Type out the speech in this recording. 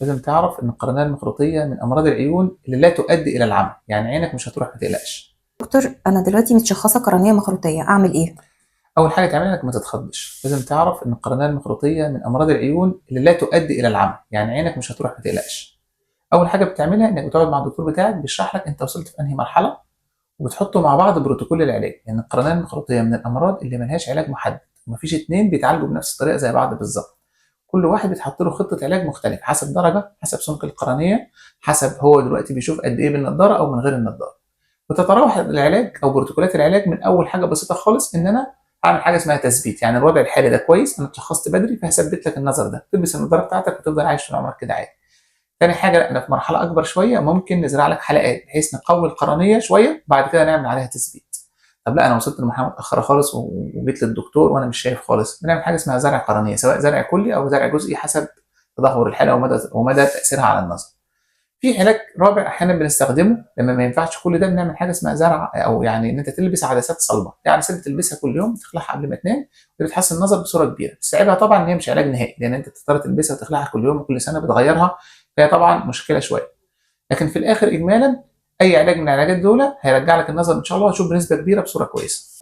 لازم تعرف إن القرنية المخروطية من أمراض العيون اللي لا تؤدي إلى العمى، يعني عينك مش هتروح ما تقلقش. دكتور، أنا دلوقتي متشخصة قرنية مخروطية، أعمل إيه؟ أول حاجة تعملها إنك ما تتخضش، لازم تعرف إن القرنية المخروطية من أمراض العيون اللي لا تؤدي إلى العمى، يعني عينك مش هتروح ما تقلقش. أول حاجة بتعملها إنك بتقعد مع الدكتور بتاعك بيشرح لك أنت وصلت في أنهي مرحلة، وبتحطوا مع بعض بروتوكول العلاج، لأن يعني القرنية المخروطية من الأمراض اللي ملهاش علاج محدد، ومفيش اتنين بيتعالجوا بنفس الطريقة زي بعض بالظبط. كل واحد بيتحط له خطة علاج مختلفة حسب درجة، حسب سمك القرنية، حسب هو دلوقتي بيشوف قد إيه بالنضارة أو من غير النضارة. وتتراوح العلاج أو بروتوكولات العلاج من أول حاجة بسيطة خالص، إن أنا أعمل حاجة اسمها تثبيت، يعني الوضع الحالي ده كويس، أنا اتشخصت بدري فهثبت لك النظر ده، تلبس النضارة بتاعتك وتفضل عايش طول عمرك كده عادي. تاني حاجة، أنا في مرحلة أكبر شوية ممكن نزرع لك حلقات بحيث نقوي القرنية شوية، بعد كده نعمل عليها تثبيت. طب لا، أنا وصلت لمرحلة متأخرة خالص وجيت للدكتور وأنا مش شايف خالص، بنعمل حاجة اسمها زرع قرنية، سواء زرع كلي أو زرع جزئي حسب تدهور الحالة ومدى تأثيرها على النظر. في علاج رابع احيانا بنستخدمه لما ما ينفعش كل ده، بنعمل حاجه اسمها زرع، او يعني ان انت تلبس عدسات صلبه، دي عدسات بتلبسها كل يوم تخلعها قبل ما تنام، وبتحسن النظر بصوره كبيره، بس عيبها طبعا ان هي مش علاج نهائي، لان انت بتضطر تلبسها وتخلعها كل يوم وكل سنه بتغيرها، فهي طبعا مشكله شويه. لكن في الاخر اجمالا، اي علاج من العلاجات دول هيرجع لك النظر ان شاء الله، وتشوف بنسبه كبيره بصوره كويسه.